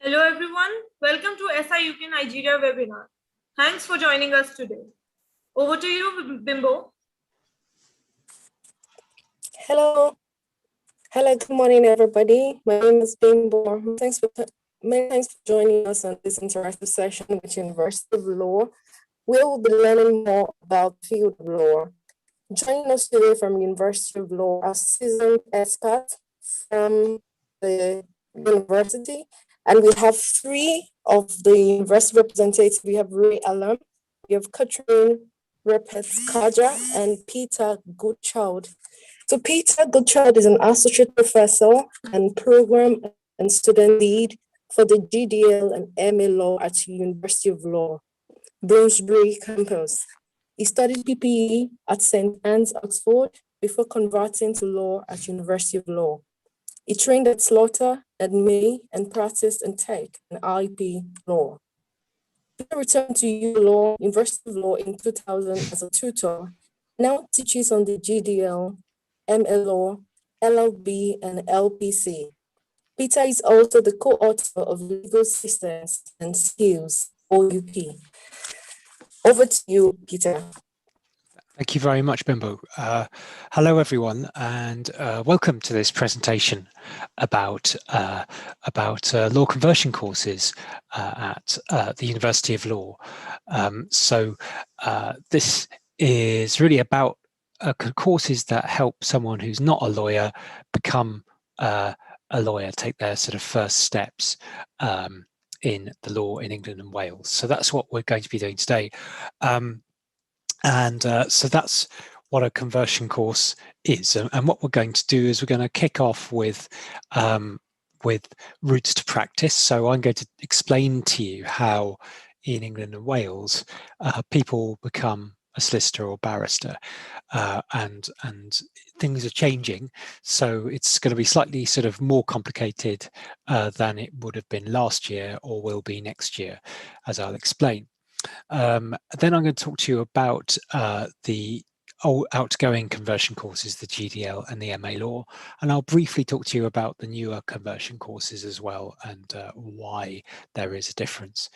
Hello everyone, welcome to SI UK Nigeria webinar. Thanks for joining us today. Over to you, Bimbo. Hello, good morning everybody. My name is Bimbo. Many thanks for joining us on this interactive session with University of Law. We will be learning more about the field of law. Joining us today from University of Law are seasoned experts from the university, and we have three of the university representatives. We have Ray Alam, we have Catherine Repet-Kaja, and Peter Goodchild. So Peter Goodchild is an associate professor and program and student lead for the GDL and MA Law at the University of Law, Bloomsbury campus. He studied PPE at St. Anne's, Oxford, before converting to law at University of Law. He trained at Slaughter and May and practiced in Tech and IP law. He returned to University of Law in 2000 as a tutor. Now teaches on the GDL, MLO, LLB, and LPC. Peter is also the co-author of Legal Systems and Skills, OUP. Over to you, Peter. Thank you very much, Bimbo. Hello, everyone, and welcome to this presentation about law conversion courses at the University of Law. This is really about courses that help someone who's not a lawyer become a lawyer, take their sort of first steps in the law in England and Wales. So that's what we're going to be doing today. So that's what a conversion course is. And what we're going to do is we're going to kick off with routes to practice. So I'm going to explain to you how in England and Wales people become a solicitor or barrister, and things are changing. So it's going to be slightly sort of more complicated than it would have been last year or will be next year, as I'll explain. Then I'm going to talk to you about the outgoing conversion courses, the GDL and the MA Law, and I'll briefly talk to you about the newer conversion courses as well and why there is a difference.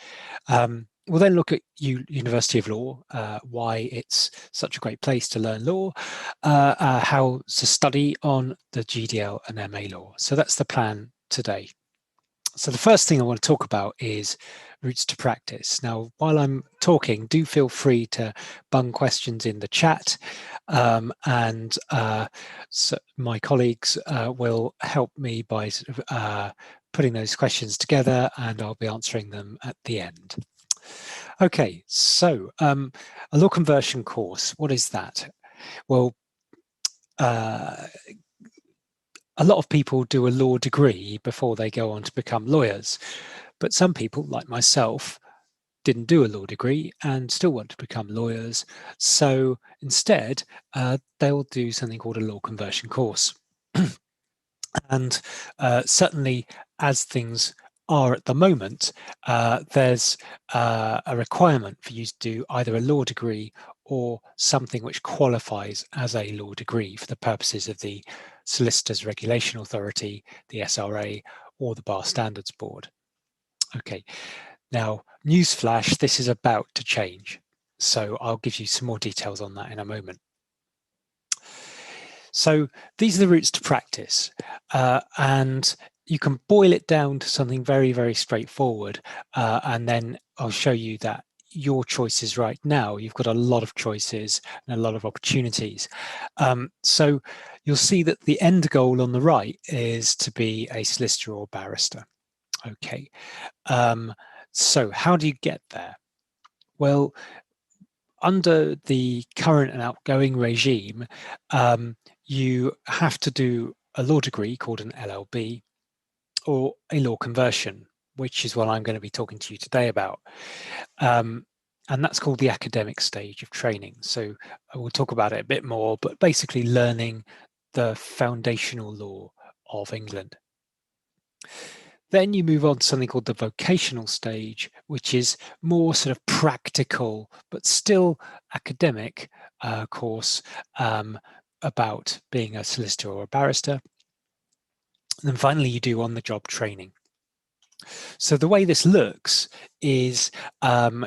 We'll then look at University of Law, why it's such a great place to learn law, how to study on the GDL and MA Law. So that's the plan today. So the first thing I want to talk about is routes to practice. Now, while I'm talking, do feel free to bung questions in the chat, so my colleagues will help me by sort of putting those questions together, and I'll be answering them at the end. Okay, so a law conversion course, what is that? Well, a lot of people do a law degree before they go on to become lawyers, but some people, like myself, didn't do a law degree and still want to become lawyers. So instead, they'll do something called a law conversion course. And certainly, as things are at the moment, there's a requirement for you to do either a law degree or something which qualifies as a law degree for the purposes of the Solicitors Regulation Authority, the SRA, or the Bar Standards Board. Okay, now, newsflash, this is about to change. So I'll give you some more details on that in a moment. So these are the routes to practice, and you can boil it down to something very, very straightforward, and then I'll show you that your choices right now, you've got a lot of choices and a lot of opportunities. So you'll see that the end goal on the right is to be a solicitor or barrister. Okay, so how do you get there? Well, under the current and outgoing regime, you have to do a law degree called an LLB or a law conversion, which is what I'm going to be talking to you today about. And that's called the academic stage of training. So we'll talk about it a bit more, but basically learning the foundational law of England. Then you move on to something called the vocational stage, which is more sort of practical, but still academic course about being a solicitor or a barrister. And then finally, you do on-the-job training. So the way this looks is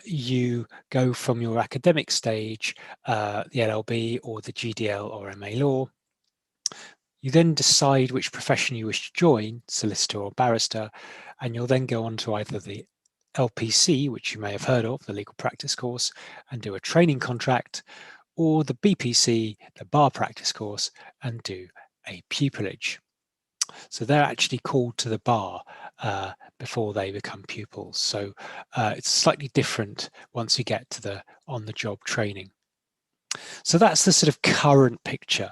you go from your academic stage, the LLB or the GDL or MA Law. You then decide which profession you wish to join, solicitor or barrister, and you'll then go on to either the LPC, which you may have heard of, the legal practice course, and do a training contract, or the BPC, the bar practice course, and do a pupillage. So they're actually called to the bar before they become pupils. So it's slightly different once you get to the on-the-job training. So that's the sort of current picture.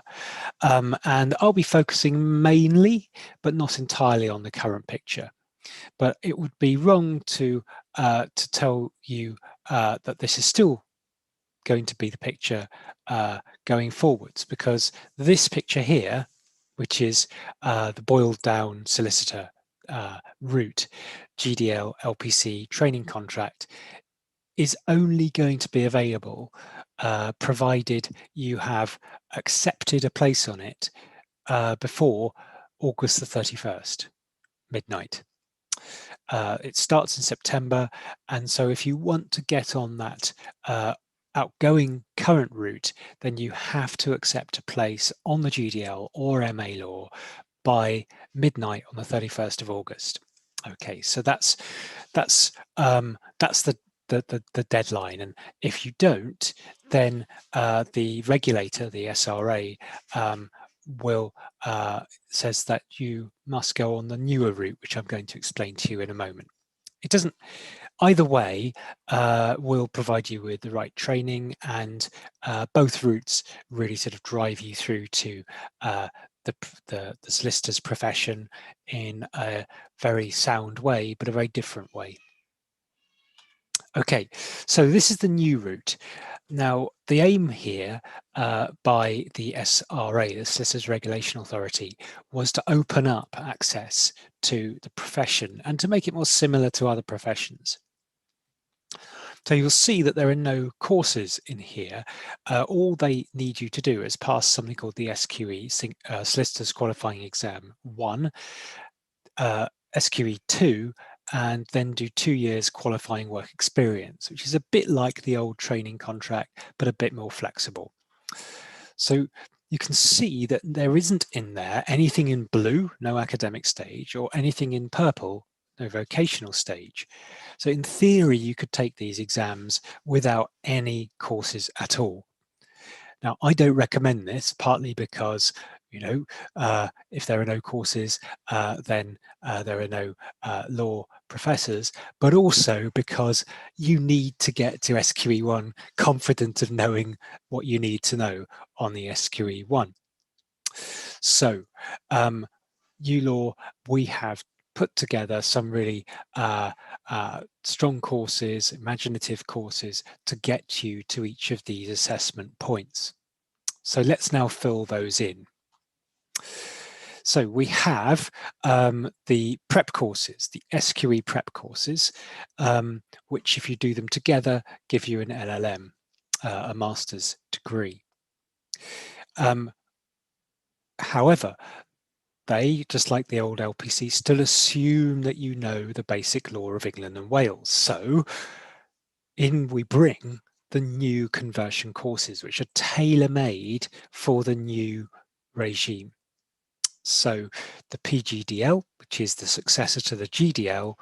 And I'll be focusing mainly, but not entirely, on the current picture. But it would be wrong to tell you that this is still going to be the picture going forwards, because this picture here, which is the boiled down solicitor route, GDL, LPC, training contract, is only going to be available provided you have accepted a place on it before August the 31st, midnight. It starts in September, and so if you want to get on that outgoing current route, then you have to accept a place on the GDL or MA Law by midnight on the 31st of August. Okay, so that's the deadline, and if you don't, then the regulator, the SRA, will says that you must go on the newer route, which I'm going to explain to you in a moment. It doesn't, either way, will provide you with the right training, and both routes really sort of drive you through to the solicitor's profession in a very sound way, but a very different way. Okay, so this is the new route. Now, the aim here by the SRA, the Solicitors Regulation Authority, was to open up access to the profession and to make it more similar to other professions. So you'll see that there are no courses in here. All they need you to do is pass something called the SQE, Solicitors Qualifying Exam 1, SQE 2, and then do 2 years qualifying work experience, which is a bit like the old training contract, but a bit more flexible. So you can see that there isn't in there anything in blue, no academic stage, or anything in purple, no vocational stage. So in theory, you could take these exams without any courses at all. Now, I don't recommend this, partly because, you know, if there are no courses, then there are no law professors, but also because you need to get to SQE1 confident of knowing what you need to know on the SQE1. So, ULaw, we have put together some really strong courses, imaginative courses, to get you to each of these assessment points. So let's now fill those in. So we have the prep courses, the SQE prep courses, which, if you do them together, give you an LLM, a master's degree. However, they, just like the old LPC, still assume that you know the basic law of England and Wales. So in we bring the new conversion courses, which are tailor-made for the new regime. So the PGDL, which is the successor to the GDL,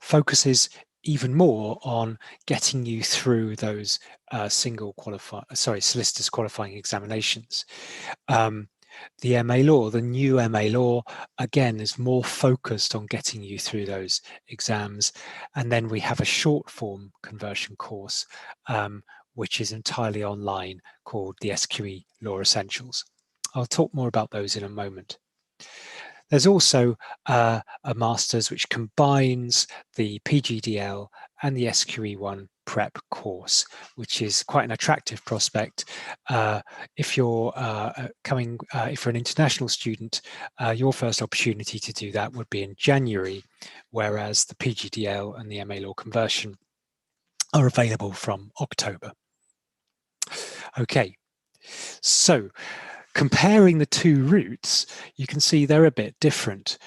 focuses even more on getting you through those solicitors qualifying examinations. The MA Law, the new MA Law, again, is more focused on getting you through those exams. And then we have a short form conversion course, which is entirely online, called the SQE Law Essentials. I'll talk more about those in a moment. There's also a master's which combines the PGDL and the SQE1 prep course, which is quite an attractive prospect. If you're if you're an international student, your first opportunity to do that would be in January, whereas the PGDL and the MA Law conversion are available from October. Okay, so comparing the two routes, you can see they're a bit different.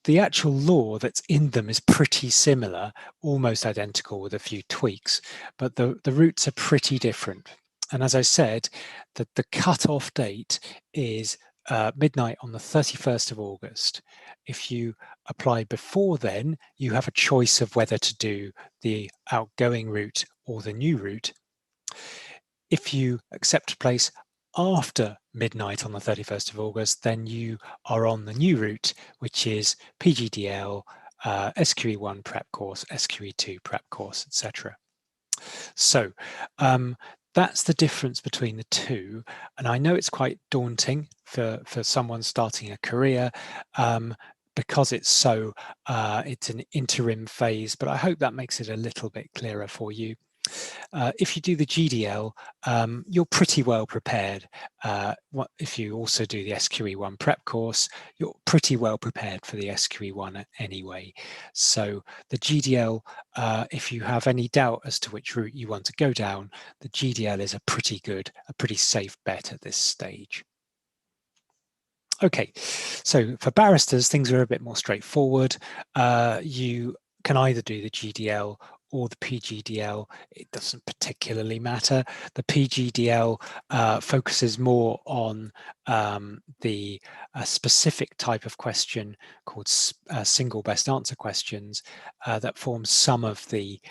the actual law that's in them is pretty similar, almost identical with a few tweaks, but the routes are pretty different. And as I said, the cut-off date is midnight on the 31st of August. If you apply before then, you have a choice of whether to do the outgoing route or the new route. If you accept a place after midnight on the 31st of August, then you are on the new route, which is PGDL, SQE1 prep course, SQE2 prep course, etc. So that's the difference between the two. And I know it's quite daunting for someone starting a career because it's it's an interim phase, but I hope that makes it a little bit clearer for you. If you do the GDL, you're pretty well prepared. If you also do the SQE1 prep course, you're pretty well prepared for the SQE1 anyway. So the GDL, if you have any doubt as to which route you want to go down, the GDL is a pretty safe bet at this stage. Okay, so for barristers, things are a bit more straightforward. You can either do the GDL or the PGDL. It doesn't particularly matter. The PGDL focuses more on the specific type of question called single best answer questions that forms some of the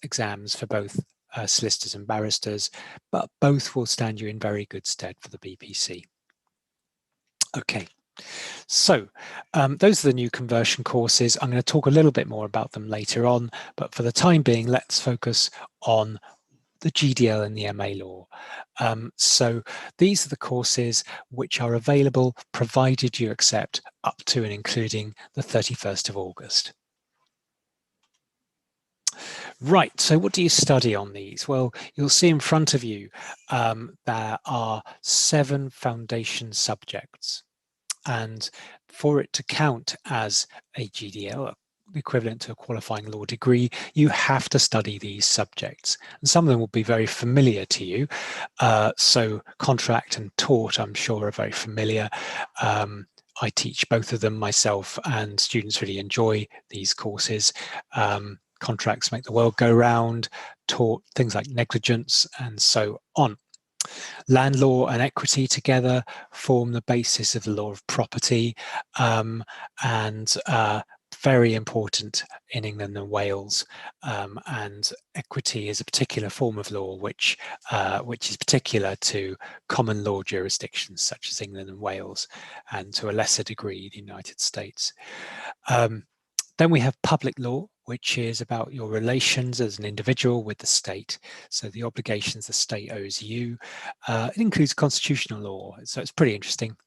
exams for both solicitors and barristers, but both will stand you in very good stead for the BPC. Okay, so those are the new conversion courses. I'm going to talk a little bit more about them later on, but for the time being, let's focus on the GDL and the MA law. So these are the courses which are available provided you accept up to and including the 31st of August. Right, so what do you study on these? Well, you'll see in front of you there are 7 foundation subjects. And for it to count as a GDL, equivalent to a qualifying law degree, you have to study these subjects. And some of them will be very familiar to you. So contract and tort, I'm sure, are very familiar. I teach both of them myself, and students really enjoy these courses. Contracts make the world go round, tort, things like negligence, and so on. Land law and equity together form the basis of the law of property, and very important in England and Wales. And equity is a particular form of law which is particular to common law jurisdictions such as England and Wales, and to a lesser degree the United States. Then we have public law, which is about your relations as an individual with the state. So the obligations the state owes you. It includes constitutional law, so it's pretty interesting.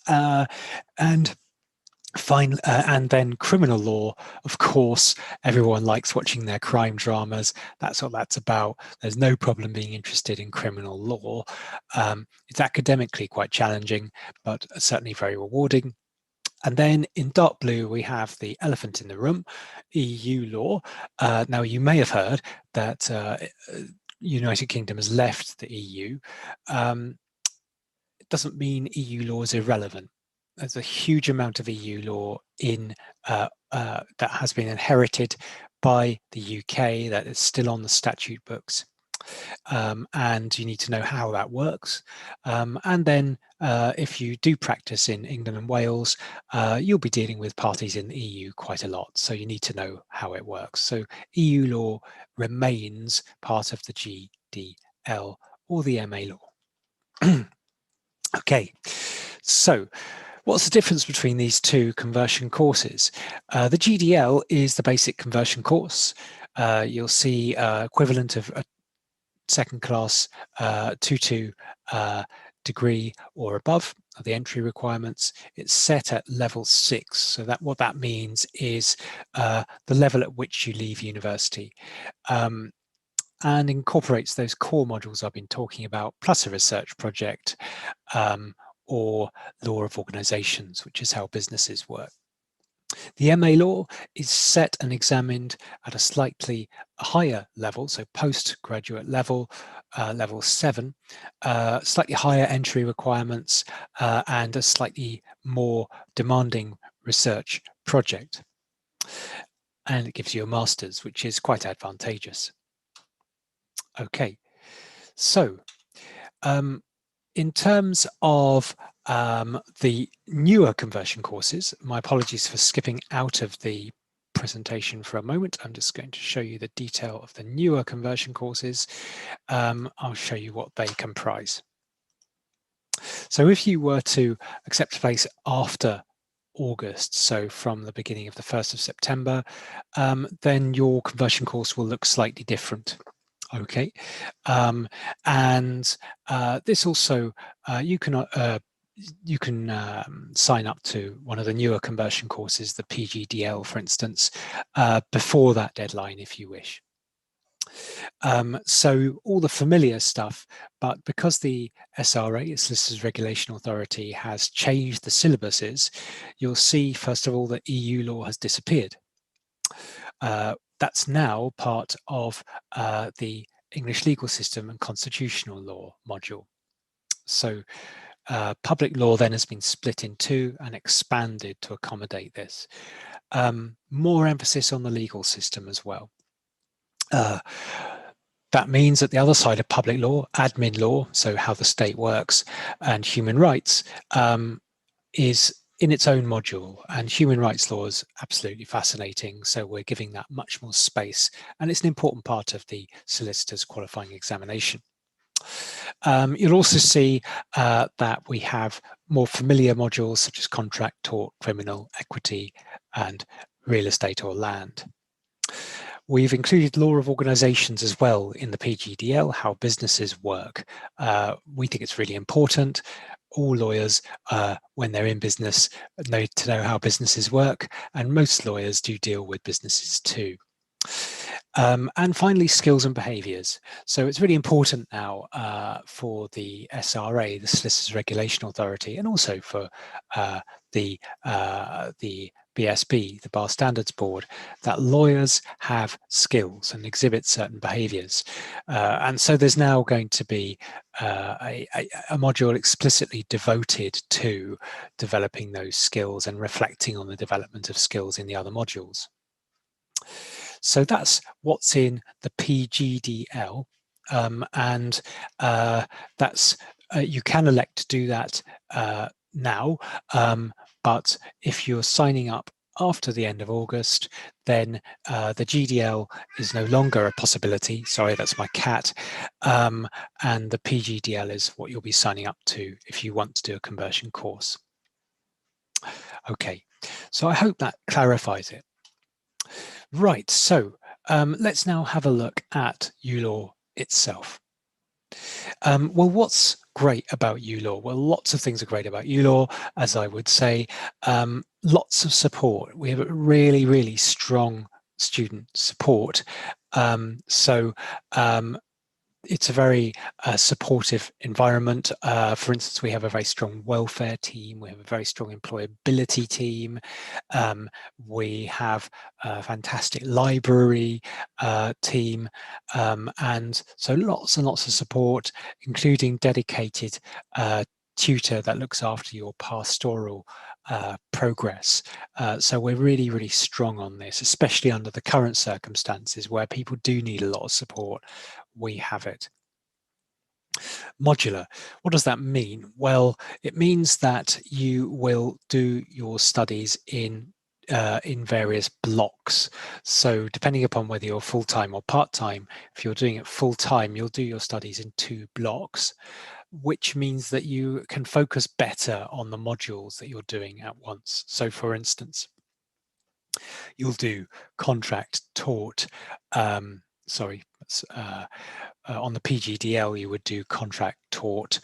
And then criminal law, of course, everyone likes watching their crime dramas. That's what that's about. There's no problem being interested in criminal law. It's academically quite challenging, but certainly very rewarding. And then in dark blue, we have the elephant in the room, EU law. Now, you may have heard that United Kingdom has left the EU. It doesn't mean EU law is irrelevant. There's a huge amount of EU law that has been inherited by the UK that is still on the statute books. And you need to know how that works. And then if you do practice in England and Wales, you'll be dealing with parties in the EU quite a lot. So you need to know how it works. So EU law remains part of the GDL or the MA law. Okay, so what's the difference between these two conversion courses? The GDL is the basic conversion course. You'll see equivalent of a second class 2-2 degree or above are the entry requirements. It's set at level 6. So that what that means is the level at which you leave university. And incorporates those core modules I've been talking about, plus a research project or law of organizations, which is how businesses work. The MA law is set and examined at a slightly higher level, so postgraduate level, level 7, slightly higher entry requirements and a slightly more demanding research project. And it gives you a master's, which is quite advantageous. Okay, so in terms of the newer conversion courses, my apologies for skipping out of the presentation for a moment. I'm just going to show you the detail of the newer conversion courses. I'll show you what they comprise. So if you were to accept a place after August, so from the beginning of the 1st of September, then your conversion course will look slightly different. Okay, and this also you can sign up to one of the newer conversion courses, the PGDL, for instance, before that deadline if you wish. So all the familiar stuff, but because the SRA, Solicitors Regulation Authority, has changed the syllabuses, you'll see, first of all, that EU law has disappeared. That's now part of the English legal system and constitutional law module. So public law then has been split in two and expanded to accommodate this. More emphasis on the legal system as well. That means that the other side of public law, admin law, so how the state works, and human rights, is in its own module, and human rights law is absolutely fascinating. So we're giving that much more space, and it's an important part of the solicitor's qualifying examination. You'll also see that we have more familiar modules such as contract, tort, criminal, equity, and real estate or land. We've included law of organizations as well in the PGDL, how businesses work. We think it's really important. All lawyers, when they're in business, need to know how businesses work, and most lawyers do deal with businesses too. And finally, skills and behaviours. So it's really important now for the SRA, the Solicitors Regulation Authority, and also for the BSB, the Bar Standards Board, that lawyers have skills and exhibit certain behaviours. And so there's now going to be a module explicitly devoted to developing those skills and reflecting on the development of skills in the other modules. So that's what's in the PGDL, and that's you can elect to do that now, but if you're signing up after the end of August, then the GDL is no longer a possibility. Sorry, that's my cat. And the PGDL is what you'll be signing up to if you want to do a conversion course. Okay, so I hope that clarifies it. Right, so let's now have a look at ULaw itself. Well, what's great about ULaw? Well, lots of things are great about ULaw, as I would say. Lots of support. We have a really, really strong student support. It's a very supportive environment. For instance, we have a very strong welfare team. We have a very strong employability team. We have a fantastic library team. And so lots and lots of support, including dedicated tutor that looks after your pastoral progress. So we're really, really strong on this, especially under the current circumstances where people do need a lot of support. We have it. Modular, what does that mean? Well, it means that you will do your studies in various blocks. So depending upon whether you're full-time or part-time, if you're doing it full-time, you'll do your studies in 2 blocks, which means that you can focus better on the modules that you're doing at once. So for instance, you'll do contract, tort, on the PGDL, you would do contract, tort,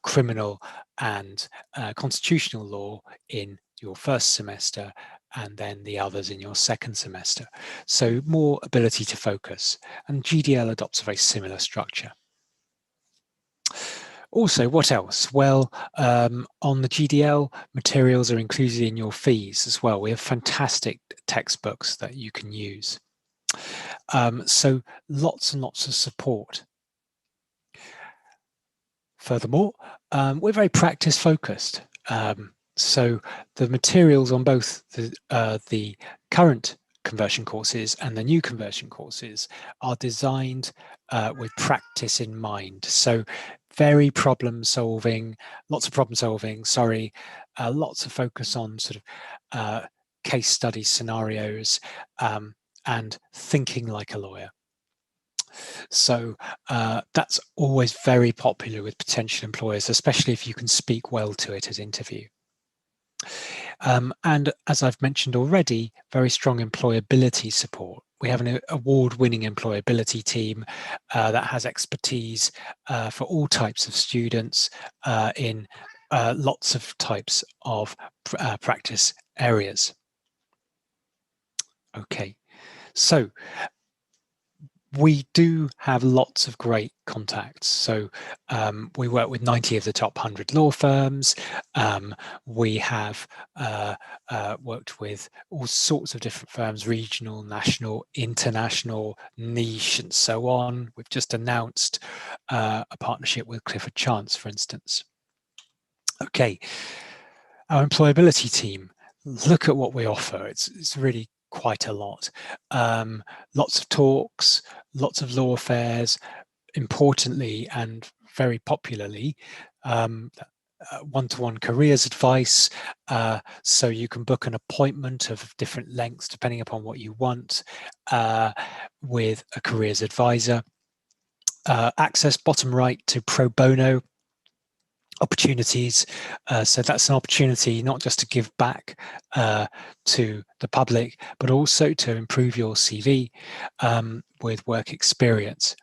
criminal, and constitutional law in your first semester, and then the others in your second semester. So more ability to focus. And GDL adopts a very similar structure. Also, what else? Well, on the GDL, materials are included in your fees as well. We have fantastic textbooks that you can use. So lots and lots of support. Furthermore, we're very practice focused. So the materials on both the current conversion courses and the new conversion courses are designed with practice in mind. So very problem solving, lots of problem solving, lots of focus on sort of case study scenarios and thinking like a lawyer. So that's always very popular with potential employers, especially if you can speak well to it at interview. And as I've mentioned already, very strong employability support. We have an award-winning employability team that has expertise for all types of students in lots of types of practice areas. Okay, so we do have lots of great contacts. So we work with 90 of the top 100 law firms. We have worked with all sorts of different firms, regional, national, international, niche, and so on. We've just announced a partnership with Clifford Chance, for instance. Okay, our employability team, look at what we offer. It's really quite a lot. Lots of talks, lots of law fairs, importantly and very popularly, one-to-one careers advice, so you can book an appointment of different lengths depending upon what you want with a careers advisor. Access, bottom right, to pro bono opportunities. So that's an opportunity not just to give back to the public, but also to improve your CV with work experience.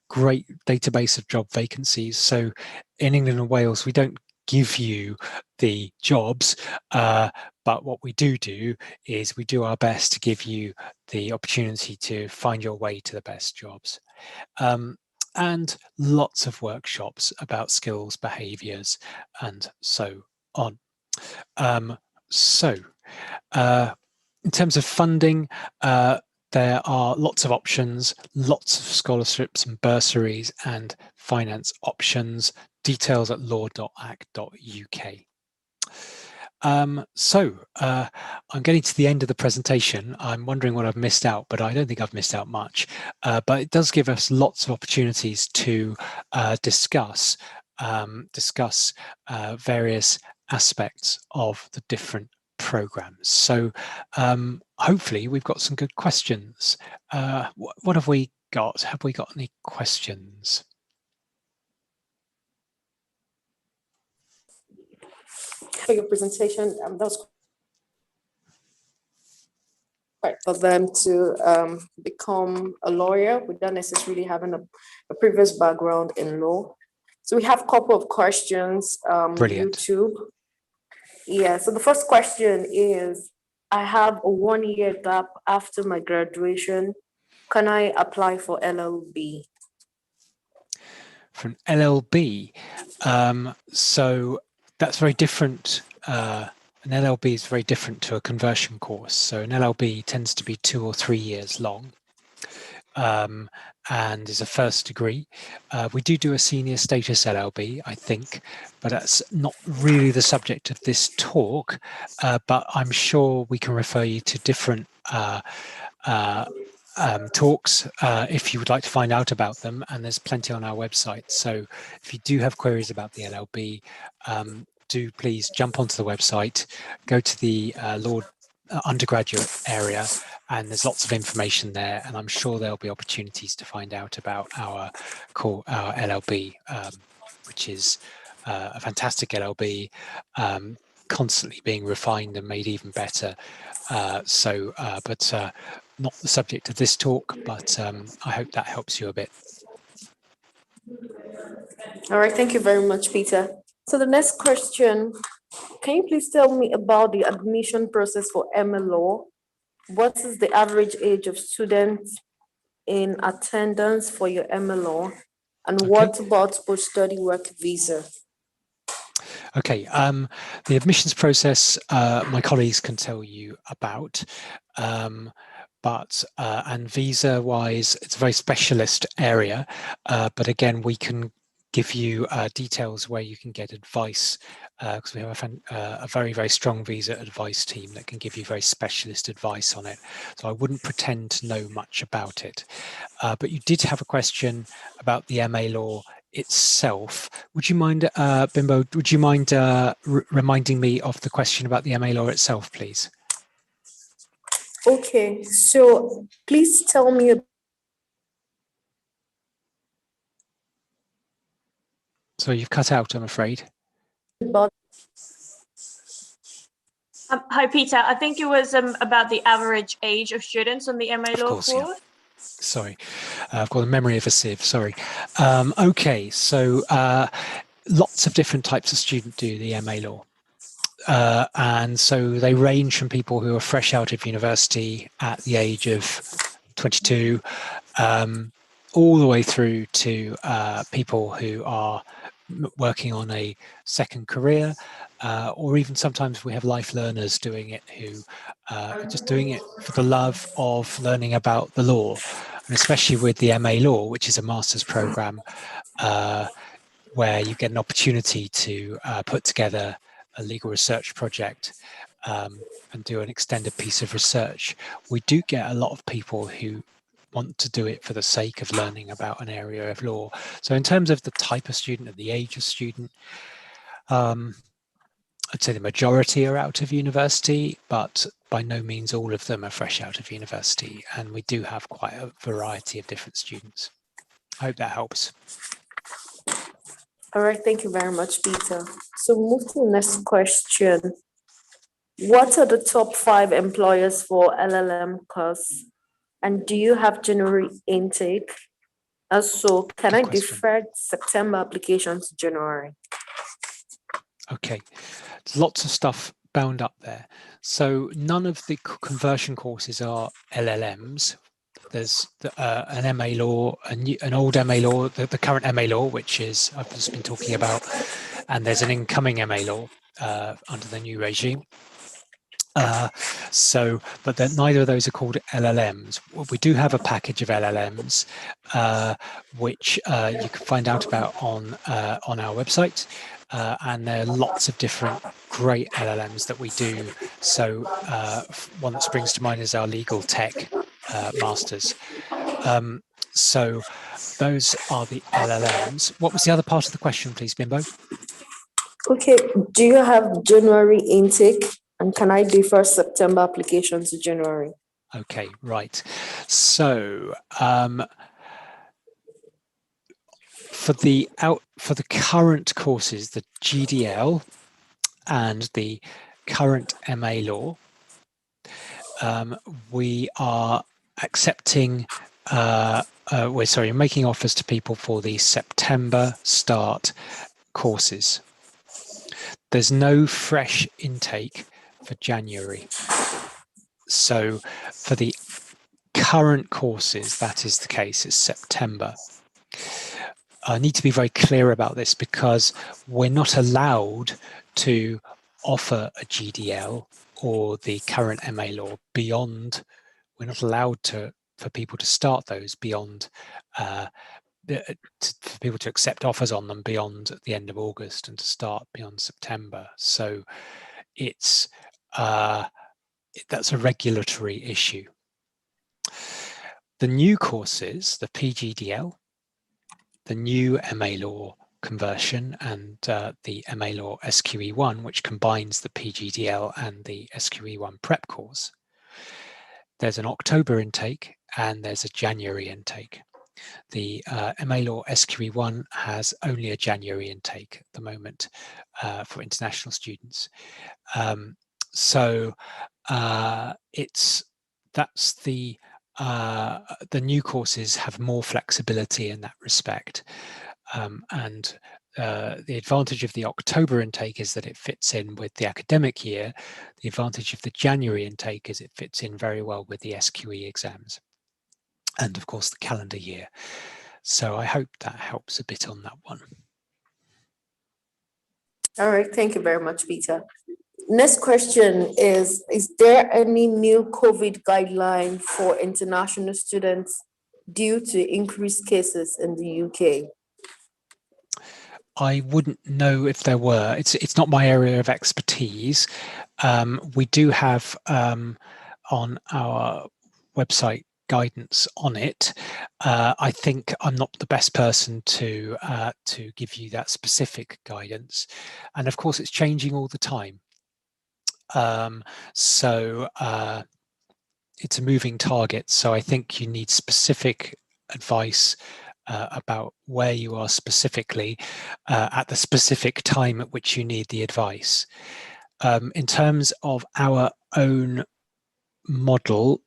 Great database of job vacancies. So in England and Wales, we don't give you the jobs, but what we do is we do our best to give you the opportunity to find your way to the best jobs. And lots of workshops about skills, behaviours, and so on. In terms of funding, there are lots of options, lots of scholarships and bursaries and finance options. Details at law.act.uk. I'm getting to the end of the presentation. I'm wondering what I've missed out, but I don't think I've missed out much. But it does give us lots of opportunities to discuss various aspects of the different programs. So hopefully we've got some good questions. What have we got? Have we got any questions? For your presentation, that's quite for them to become a lawyer without necessarily having a previous background in law. So we have a couple of questions. Brilliant. YouTube. Yeah, so the first question is, I have a 1-year gap after my graduation. Can I apply for LLB? For an LLB, so that's very different. An LLB is very different to a conversion course. So an LLB tends to be 2 or 3 years long and is a first degree. We do a senior status LLB, I think, but that's not really the subject of this talk. But I'm sure we can refer you to different talks if you would like to find out about them, and there's plenty on our website. So if you do have queries about the LLB, do please jump onto the website, go to the law undergraduate area, and there's lots of information there, and I'm sure there'll be opportunities to find out about our LLB, which is a fantastic LLB, constantly being refined and made even better. But not the subject of this talk, but I hope that helps you a bit. All right, thank you very much, Peter. So the next question, can you please tell me about the admission process for MLO? What is the average age of students in attendance for your MLO? And what about post-study work visa? Okay, the admissions process, my colleagues can tell you about. And visa-wise, it's a very specialist area. But again, we can give you details where you can get advice, because we have a very, very strong visa advice team that can give you very specialist advice on it. So I wouldn't pretend to know much about it. But you did have a question about the MA law itself. Would you mind, Bimbo, would you mind reminding me of the question about the MA law itself, please? Okay, so please tell me So you've cut out, I'm afraid. about Hi, Peter. I think it was about the average age of students on the MA Of law course, yeah. course. Sorry, I've got the memory of a sieve, sorry. Okay, so lots of different types of student do the MA law. And so they range from people who are fresh out of university at the age of 22, all the way through to people who are working on a second career, or even sometimes we have life learners doing it who are just doing it for the love of learning about the law. And especially with the MA law, which is a master's program, where you get an opportunity to put together a legal research project and do an extended piece of research. We do get a lot of people who want to do it for the sake of learning about an area of law. So in terms of the type of student and the age of student, I'd say the majority are out of university, but by no means all of them are fresh out of university. And we do have quite a variety of different students. I hope that helps. All right, thank you very much, Peter. So move to the next question. What are the top 5 employers for LLM course? And do you have January intake? Also, can Good I question. defer September applications to January? Okay, there's lots of stuff bound up there. So none of the conversion courses are LLMs. There's an MA law, an old MA law, the current MA law, which is I've just been talking about, and there's an incoming MA law under the new regime. But neither of those are called LLMs. We do have a package of LLMs, which you can find out about on our website, and there are lots of different great LLMs that we do. So one that springs to mind is our legal tech masters. So those are the LLMs. What was the other part of the question, please, Bimbo? Okay, do you have January intake? And can I defer September applications to January? Okay, right. So for the current courses, the GDL and the current MA law, we are accepting. We're making offers to people for the September start courses. There's no fresh intake for January. So for the current courses, that is the case. It's September. I need to be very clear about this because we're not allowed to offer a GDL or the current MA law beyond. We're not allowed for people to start those beyond. For people to accept offers on them beyond the end of August and to start beyond September. So it's that's a regulatory issue. The new courses, the PGDL, the new MA law conversion, and the MA law SQE1, which combines the PGDL and the SQE1 prep course. There's an October intake and there's a January intake. The MA law SQE1 has only a January intake at the moment for international students. That's the new courses have more flexibility in that respect. And the advantage of the October intake is that it fits in with the academic year. The advantage of the January intake is it fits in very well with the SQE exams. And of course, the calendar year. So I hope that helps a bit on that one. All right, thank you very much, Peter. Next question is there any new COVID guideline for international students due to increased cases in the UK? I wouldn't know if there were. It's not my area of expertise. We do have on our website guidance on it. I think I'm not the best person to give you that specific guidance, and of course it's changing all the time. So it's a moving target. So I think you need specific advice about where you are specifically at the specific time at which you need the advice. In terms of our own model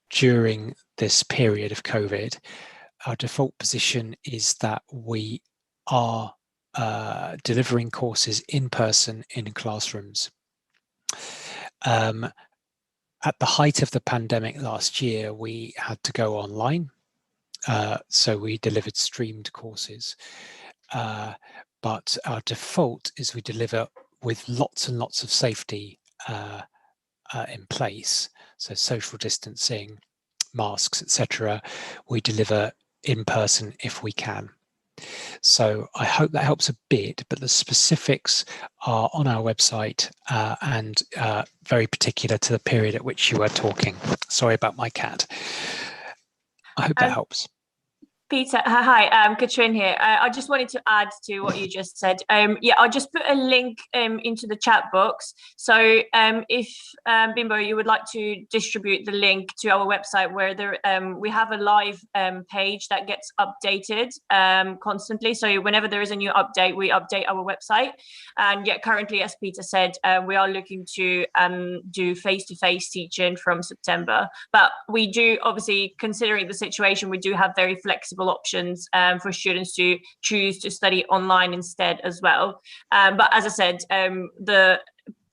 during this period of COVID, our default position is that we are delivering courses in person in classrooms. At the height of the pandemic last year, we had to go online. So we delivered streamed courses. But our default is we deliver with lots and lots of safety in place. So social distancing, masks, etc. We deliver in person if we can. So I hope that helps a bit, but the specifics are on our website and very particular to the period at which you are talking. Sorry about my cat. I hope that helps. Peter, hi, Katrine here. I just wanted to add to what you just said. Yeah, I'll just put a link into the chat box. So if Bimbo, you would like to distribute the link to our website where there we have a live page that gets updated constantly. So whenever there is a new update, we update our website. And yet currently, as Peter said, we are looking to do face-to-face teaching from September. But we do, obviously, considering the situation, we do have very flexible options for students to choose to study online instead as well. But as I said, the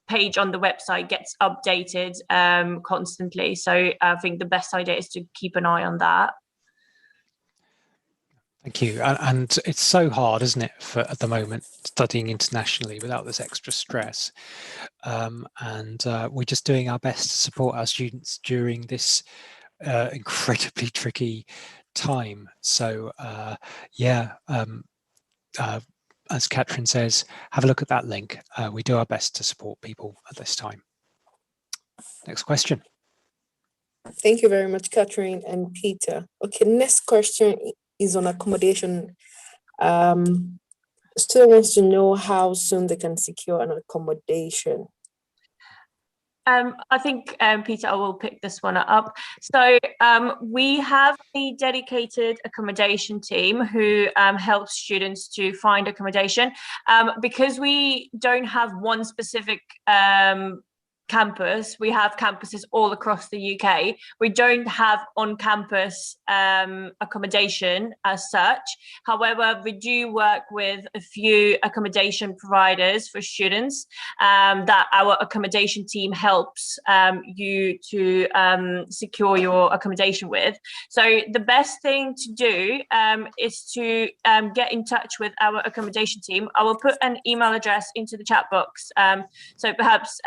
page on the website gets updated constantly. So I think the best idea is to keep an eye on that. Thank you. And it's so hard, isn't it, for at the moment, studying internationally without this extra stress. And we're just doing our best to support our students during this incredibly tricky time. So as Katrin says, have a look at that link. We do our best to support people at this time. Next question. Thank you very much, Catherine and Peter. Okay, next question is on accommodation. Student wants to know how soon they can secure an accommodation. I think, Peter, I will pick this one up. So we have a dedicated accommodation team who helps students to find accommodation. Because we don't have one specific campus, we have campuses all across the UK. We don't have on-campus accommodation as such. However, we do work with a few accommodation providers for students that our accommodation team helps you to secure your accommodation with. So the best thing to do is to get in touch with our accommodation team. I will put an email address into the chat box. So perhaps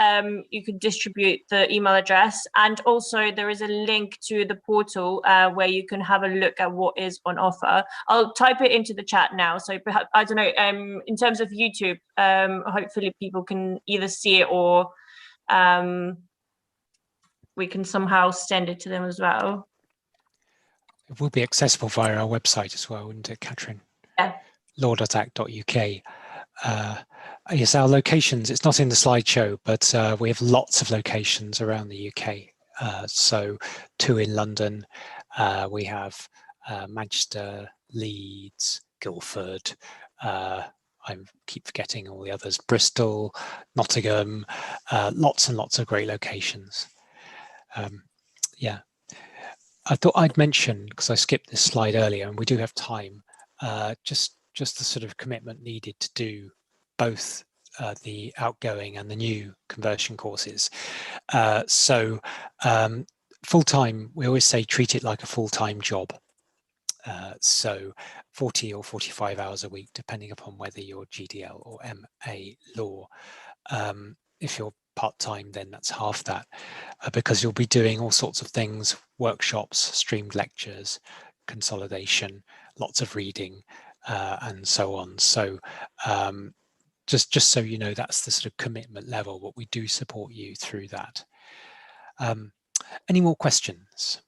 you could distribute the email address, and also there is a link to the portal where you can have a look at what is on offer. I'll type it into the chat now. So perhaps, I don't know, in terms of YouTube, hopefully people can either see it or we can somehow send it to them as well. It will be accessible via our website as well, wouldn't it, Katrin? Yeah. law.act.uk. Yes, our locations, it's not in the slideshow, but we have lots of locations around the UK. So 2 in London, we have Manchester, Leeds, Guildford, I keep forgetting all the others, Bristol, Nottingham, lots and lots of great locations. Yeah, I thought I'd mention, because I skipped this slide earlier and we do have time, just the sort of commitment needed to do both the outgoing and the new conversion courses. So full-time, we always say treat it like a full-time job. So 40 or 45 hours a week, depending upon whether you're GDL or MA law. If you're part-time, then that's half that, because you'll be doing all sorts of things, workshops, streamed lectures, consolidation, lots of reading, and so on. So just so you know, that's the sort of commitment level, but we do support you through that. Any more questions?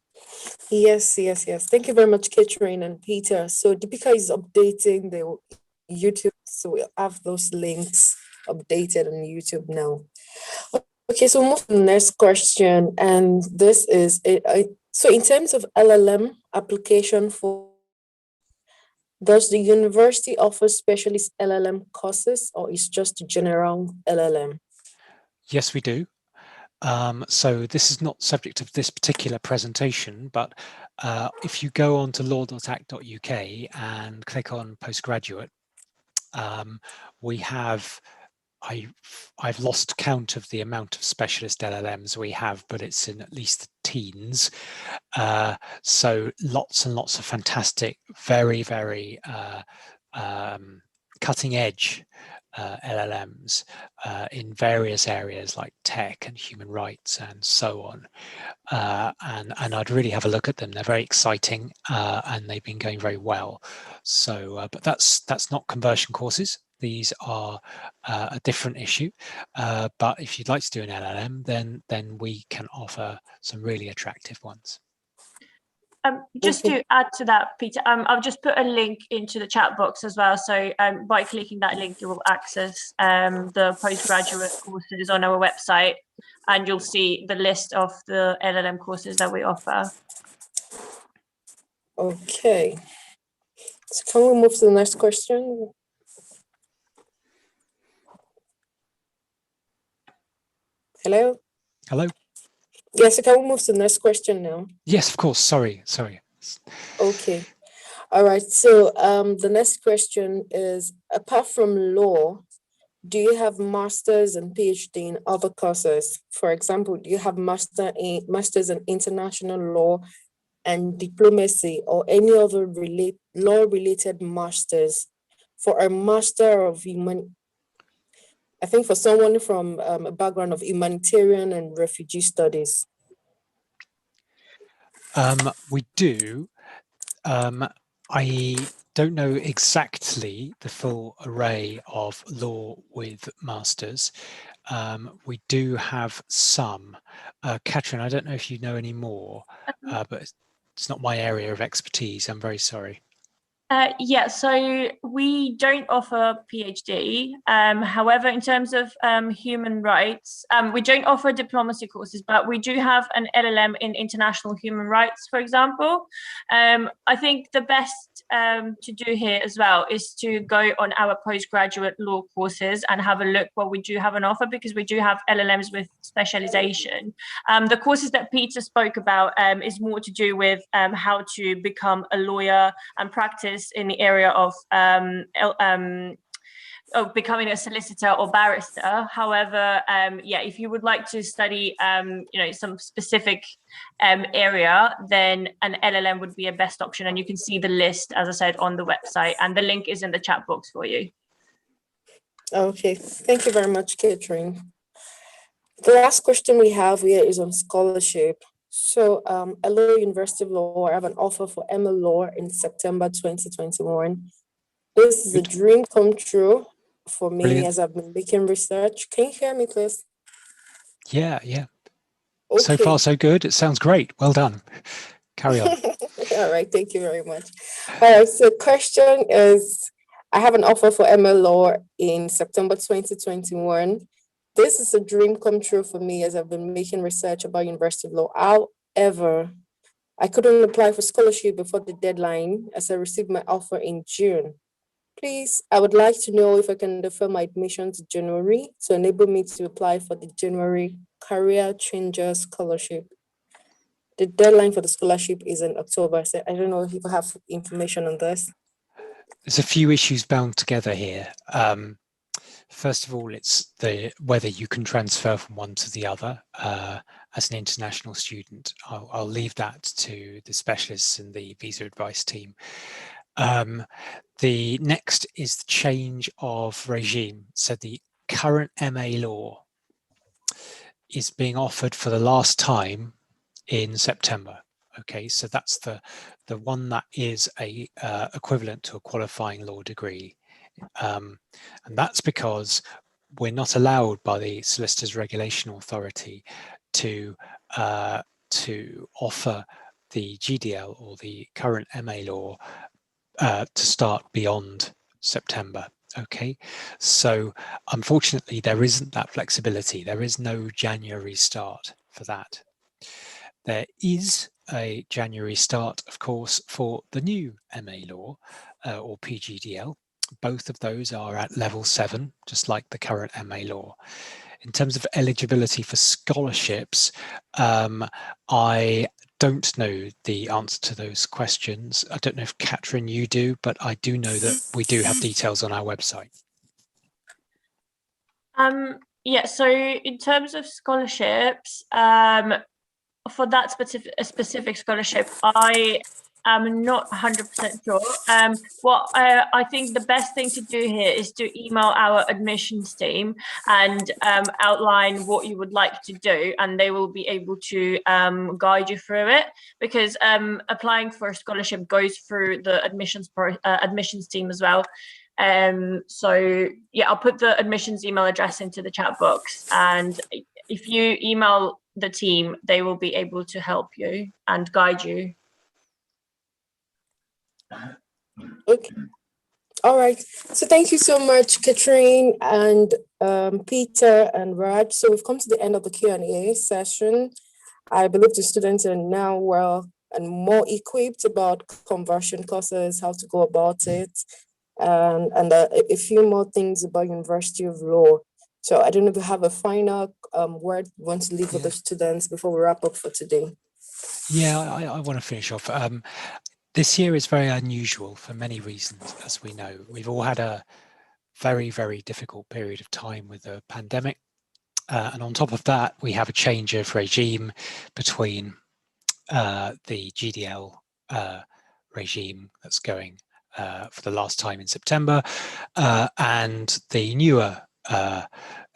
Yes. Thank you very much, Catherine and Peter. So Deepika is updating the YouTube, so we'll have those links updated on YouTube now. Okay, so move to the next question, and this is so in terms of LLM application for, does the university offer specialist LLM courses, or is just general LLM? Yes, we do. So this is not subject of this particular presentation, but if you go on to law.act.uk and click on postgraduate, we have, I've lost count of the amount of specialist LLMs we have, but it's in at least the teens. So lots and lots of fantastic, very, very cutting edge LLMs in various areas like tech and human rights and so on. And I'd really have a look at them. They're very exciting and they've been going very well. So, but that's not conversion courses. These are a different issue. But if you'd like to do an LLM, then we can offer some really attractive ones. Just to add to that, Peter, I've just put a link into the chat box as well. So by clicking that link, you will access the postgraduate courses on our website, and you'll see the list of the LLM courses that we offer. Okay. So can we move to the next question? Hello? Hello? Yes, so can we move to the next question now? Yes, of course. Sorry. Okay. All right. So the next question is, apart from law, do you have masters and PhD in other courses? For example, do you have masters in international law and diplomacy, or any other law-related masters? For a master of I think for someone from a background of humanitarian and refugee studies. We do. I don't know exactly the full array of law with masters. We do have some. Katrin, I don't know if you know any more, but it's not my area of expertise. I'm very sorry. Yeah, so we don't offer PhD. However, in terms of human rights, we don't offer diplomacy courses, but we do have an LLM in international human rights, for example. I think the best to do here as well is to go on our postgraduate law courses and have a look what we do have on offer, because we do have LLMs with specialization. The courses that Peter spoke about is more to do with how to become a lawyer and practice in the area of becoming a solicitor or barrister. However, yeah, if you would like to study, some specific area, then an LLM would be a best option. And you can see the list, as I said, on the website, and the link is in the chat box for you. Okay, thank you very much, Catherine. The last question we have here is on scholarship. So, Hello University of Law, I have an offer for ML Law in September 2021. This is a dream come true for me. Brilliant. As I've been making research. Can you hear me, please? Yeah. Okay. So far, so good. It sounds great. Well done. Carry on. All right, thank you very much. All right, so question is, I have an offer for ML Law in September 2021. This is a dream come true for me as I've been making research about University of Law. However, I couldn't apply for scholarship before the deadline as I received my offer in June. Please, I would like to know if I can defer my admission to January to enable me to apply for the January Career Changer Scholarship. The deadline for the scholarship is in October. So I don't know if you have information on this. There's a few issues bound together here. First of all, it's whether you can transfer from one to the other as an international student. I'll leave that to the specialists in the visa advice team. The next is the change of regime. So the current MA law is being offered for the last time in September. Okay, so that's the one that is a equivalent to a qualifying law degree, and that's because we're not allowed by the Solicitors Regulation Authority to offer the GDL or the current MA law to start beyond September. Okay, so unfortunately there isn't that flexibility. There is no January start for that. There is a January start, of course, for the new MA law or PGDL. Both of those are at level 7, just like the current MA law. In terms of eligibility for scholarships, I don't know the answer to those questions. I don't know if Katrin, you do, but I do know that we do have details on our website. Yeah, so in terms of scholarships, for that specific scholarship, I am not 100% sure. What I think the best thing to do here is to email our admissions team and outline what you would like to do, and they will be able to guide you through it, because applying for a scholarship goes through the admissions team as well. So yeah, I'll put the admissions email address into the chat box, and if you email the team, they will be able to help you and guide you. Okay. All right. So thank you so much, Katrine and Peter and Raj. So we've come to the end of the Q&A session. I believe the students are now well and more equipped about conversion courses, how to go about it, and a few more things about University of Law. So I don't know if you have a final word you want to leave with the students before we wrap up for today. Yeah, I want to finish off. This year is very unusual for many reasons, as we know. We've all had a very, very difficult period of time with the pandemic. And on top of that, we have a change of regime between the GDL regime that's going for the last time in September and the newer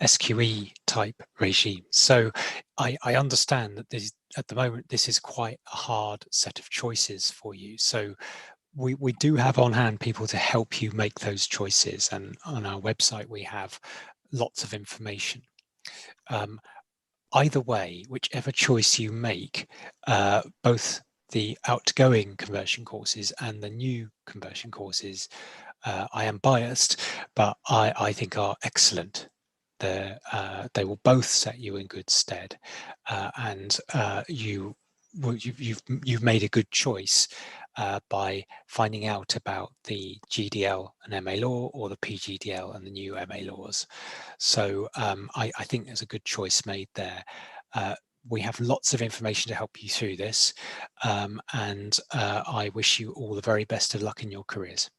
SQE type regime. So I understand that at the moment, this is quite a hard set of choices for you. So we do have on hand people to help you make those choices. And on our website, we have lots of information. Either way, whichever choice you make, both the outgoing conversion courses and the new conversion courses, I am biased, but I think are excellent. They will both set you in good stead, and you've made a good choice by finding out about the GDL and MA law, or the PGDL and the new MA laws. So I think there's a good choice made there. We have lots of information to help you through this, and I wish you all the very best of luck in your careers.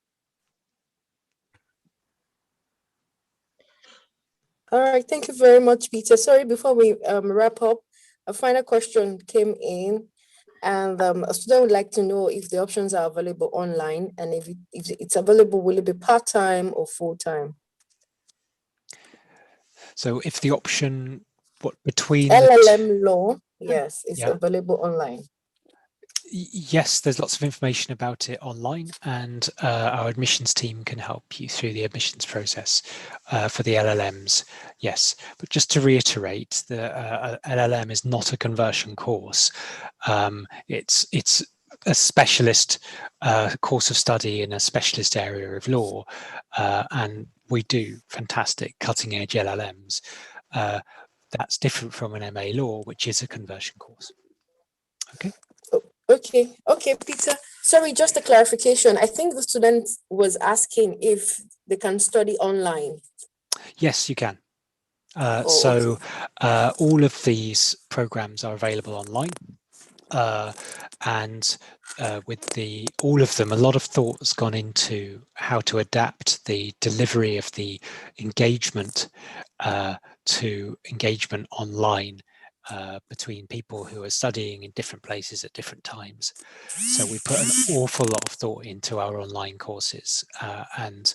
All right, thank you very much, Peter. Sorry, before we wrap up, a final question came in, and a student would like to know if the options are available online, and if it's available, will it be part-time or full-time? So if the option, what, between LLM law, yes, it's available online. Yes, there's lots of information about it online, and our admissions team can help you through the admissions process for the LLMs. Yes, but just to reiterate, the LLM is not a conversion course. It's a specialist course of study in a specialist area of law, and we do fantastic cutting-edge LLMs. That's different from an MA law, which is a conversion course. Okay. Okay, Peter. Sorry, just a clarification. I think the student was asking if they can study online. Yes, you can. So all of these programs are available online, and with all of them, a lot of thought has gone into how to adapt the delivery of the engagement to engagement online between people who are studying in different places at different times. So we put an awful lot of thought into our online courses, and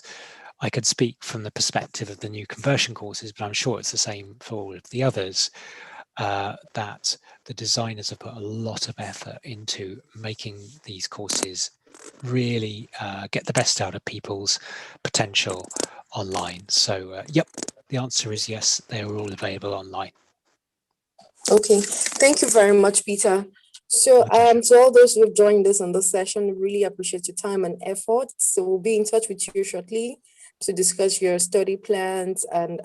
I could speak from the perspective of the new conversion courses, but I'm sure it's the same for all of the others. that the designers have put a lot of effort into making these courses really get the best out of people's potential online. So, yep, the answer is yes, they are all available online. Okay, thank you very much, Peter. So, to all those who have joined us on this session, really appreciate your time and effort. So we'll be in touch with you shortly to discuss your study plans and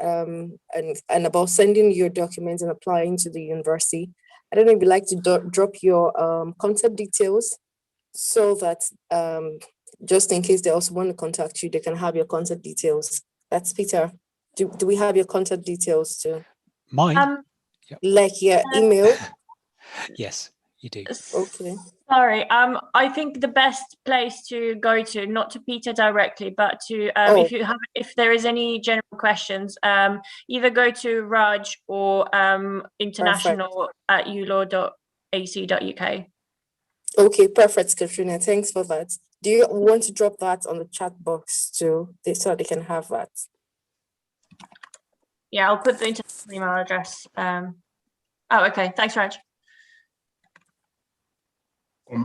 about sending your documents and applying to the university. I don't know if you'd like to drop your contact details so that just in case they also want to contact you, they can have your contact details. That's Peter. Do we have your contact details too? Mine? Yep. Like your email? Yes, you do. Okay. Sorry, I think the best place to go to, not to Peter directly, but to if there is any general questions, either go to Raj or international@ulaw.ac.uk. Okay, perfect, Katrina. Thanks for that. Do you want to drop that on the chat box too, so they can have that? Yeah, I'll put the international email address. Okay. Thanks, Raj.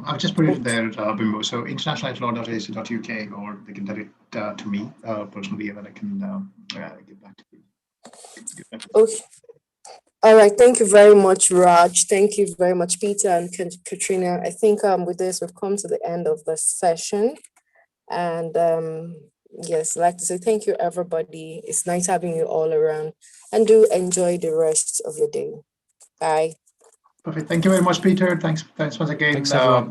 I've just put it there, Bimbo. So internationalaslaw.ac.uk, or they can direct it to me personally, and then I can get back to you. Okay. All right. Thank you very much, Raj. Thank you very much, Peter and Katrina. I think with this, we've come to the end of the session. And yes, I'd like to say thank you, everybody. It's nice having you all around, and do enjoy the rest of your day. Bye. Perfect. Thank you very much, Peter. Thanks once again. Thanks, everyone.